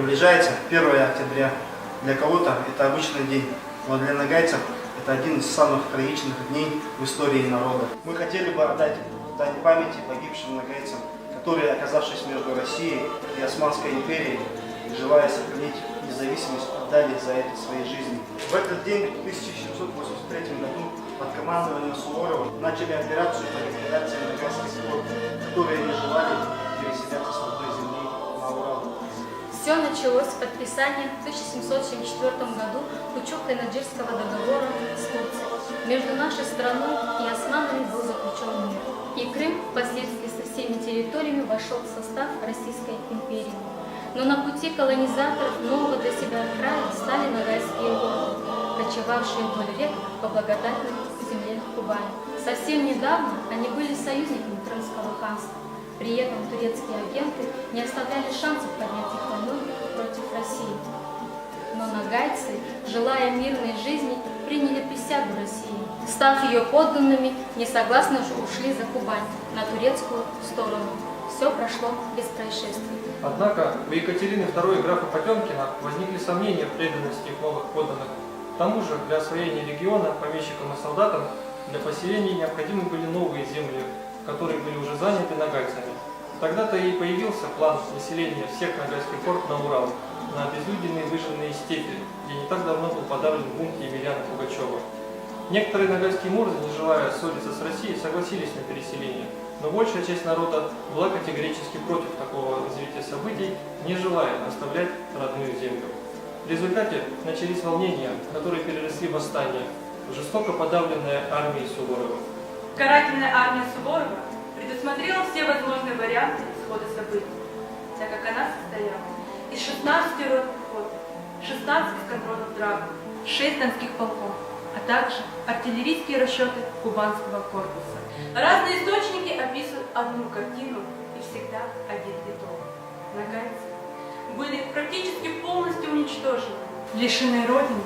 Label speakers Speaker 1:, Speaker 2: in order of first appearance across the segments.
Speaker 1: Приближается 1 октября. Для кого-то это обычный день, но для нагайцев это один из самых трагичных дней в истории народа. Мы хотели бы отдать дань памяти погибшим нагайцам, которые, оказавшись между Россией и Османской империей, желая сохранить независимость, отдали за это свои жизни. В этот день, в 1783 году, под командованием Суворова начали операцию по ликвидации нагайских слов, которые не желали переселяться с родной земли на Урал.
Speaker 2: Все началось с подписания в 1774 году Кучук-Кайнаджирского договора с Турцией. Между нашей страной и османами был заключен мир. И Крым впоследствии со всеми территориями вошел в состав Российской империи. Но на пути колонизаторов нового для себя края стали нагайские орды, кочевавшие вдоль рек по благодатной земле Кубани. Совсем недавно они были союзниками Крымского ханства. При этом турецкие агенты не оставляли шансов поднять их войной против России. Но нагайцы, желая мирной жизни, приняли присягу России. Став ее подданными, несогласно ушли за Кубань, на турецкую сторону. Все прошло без происшествий.
Speaker 3: Однако у Екатерины II и графа Потемкина возникли сомнения в преданности их новых подданных. К тому же для освоения региона помещикам и солдатам для поселения необходимы были новые земли, которые были уже заняты нагайцами. Тогда-то и появился план выселения всех нагайских орд на Урал, на обезлюденные выжженные степи, где не так давно был подавлен бунт Емельяна Пугачева. Некоторые нагайские мурзы, не желая ссориться с Россией, согласились на переселение, но большая часть народа была категорически против такого развития событий, не желая оставлять родную землю. В результате начались волнения, которые переросли в восстание, жестоко подавленная армией Суворова.
Speaker 4: Карательная армия Суворова предусмотрела все возможные варианты исхода событий, так как она состояла из 16 ротных флотов, 16 эскадронов драгун, 6 донских полков, а также артиллерийские расчеты Кубанского корпуса. Разные источники описывают одну картину и всегда один итог. Нагайцы были практически полностью уничтожены, лишены родины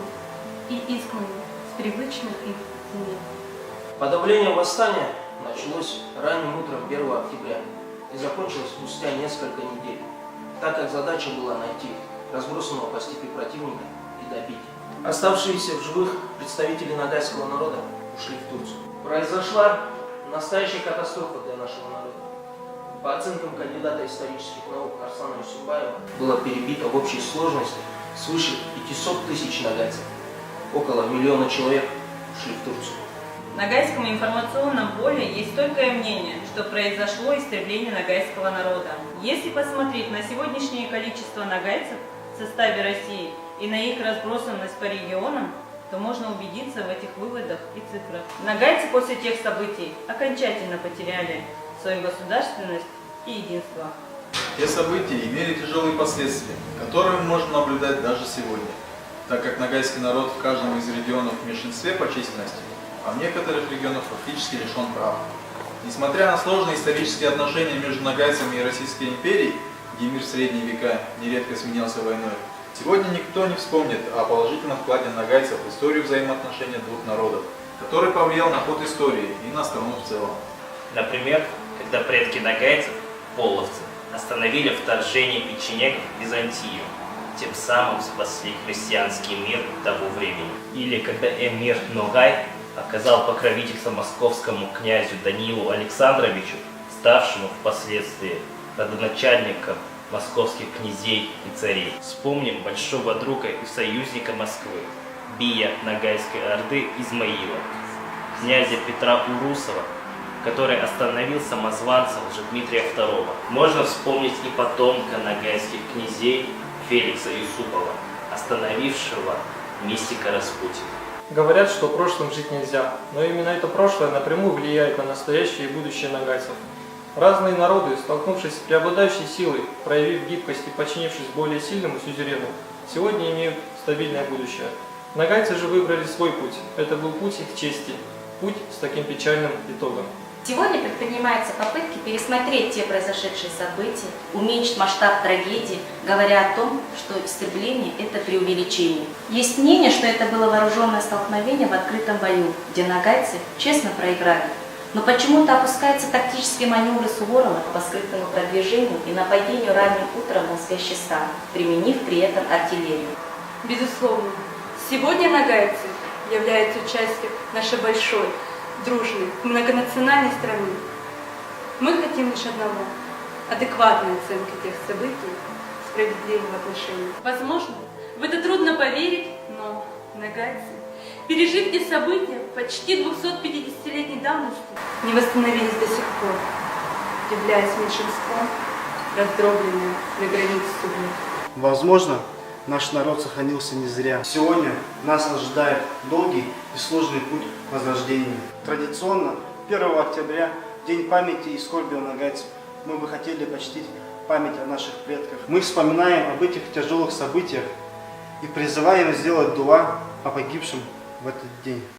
Speaker 4: и изгнаны с привычных им земель.
Speaker 5: Подавление восстания началось ранним утром 1 октября и закончилось спустя несколько недель, так как задача была найти разбросанного по степи противника и добить. Оставшиеся в живых представители нагайского народа ушли в Турцию. Произошла настоящая катастрофа для нашего народа. По оценкам кандидата исторических наук Арслана Юсупбаева, было перебито в общей сложности свыше 500 тысяч нагайцев. Около 1 миллиона человек ушли в Турцию.
Speaker 6: В нагайском информационном поле есть стойкое мнение, что произошло истребление нагайского народа. Если посмотреть на сегодняшнее количество нагайцев в составе России и на их разбросанность по регионам, то можно убедиться в этих выводах и цифрах. Нагайцы после тех событий окончательно потеряли свою государственность и единство.
Speaker 7: Те события имели тяжелые последствия, которые мы можем наблюдать даже сегодня, так как нагайский народ в каждом из регионов в меньшинстве по численности, а в некоторых регионах фактически лишен прав. Несмотря на сложные исторические отношения между нагайцами и Российской империей, где мир в средние века нередко сменялся войной, сегодня никто не вспомнит о положительном вкладе нагайцев в историю взаимоотношений двух народов, который повлиял на ход истории и на страну в целом.
Speaker 8: Например, когда предки нагайцев, половцы, остановили вторжение печенегов в Византию, тем самым спасли христианский мир того времени. Или когда эмир Ногай оказал покровительство московскому князю Даниилу Александровичу, ставшему впоследствии родоначальником московских князей и царей. Вспомним большого друга и союзника Москвы, бия Ногайской орды Измаила, князя Петра Урусова, который остановил самозванца Дмитрия II. Можно вспомнить и потомка ногайских князей Феликса Юсупова, остановившего мистика Распутина.
Speaker 3: Говорят, что прошлым жить нельзя, но именно это прошлое напрямую влияет на настоящее и будущее нагайцев. Разные народы, столкнувшись с преобладающей силой, проявив гибкость и подчинившись более сильному сюзерену, сегодня имеют стабильное будущее. Нагайцы же выбрали свой путь. Это был путь их чести, путь с таким печальным итогом.
Speaker 2: Сегодня предпринимаются попытки пересмотреть те произошедшие события, уменьшить масштаб трагедии, говоря о том, что истребление – это преувеличение. Есть мнение, что это было вооруженное столкновение в открытом бою, где нагайцы честно проиграли.
Speaker 9: Но почему-то опускаются тактические маневры Суворова по скрытому продвижению и нападению ранним утром на спящий стан, применив при этом артиллерию.
Speaker 4: Безусловно, сегодня нагайцы являются частью нашей большой, дружной, многонациональной страны. Мы хотим лишь одного – адекватной оценки тех событий, справедливого отношения. Возможно, в это трудно поверить, но нагайцы, пережив те события почти 250-летней давности, не восстановились до сих пор, являясь меньшинством, раздробленным на границе судьбы.
Speaker 1: Возможно, наш народ сохранился не зря. Сегодня нас ожидает долгий и сложный путь к возрождению. Традиционно 1 октября, День памяти и скорби о нагайцев, мы бы хотели почтить память о наших предках. Мы вспоминаем об этих тяжелых событиях и призываем сделать дуа о погибшем в этот день.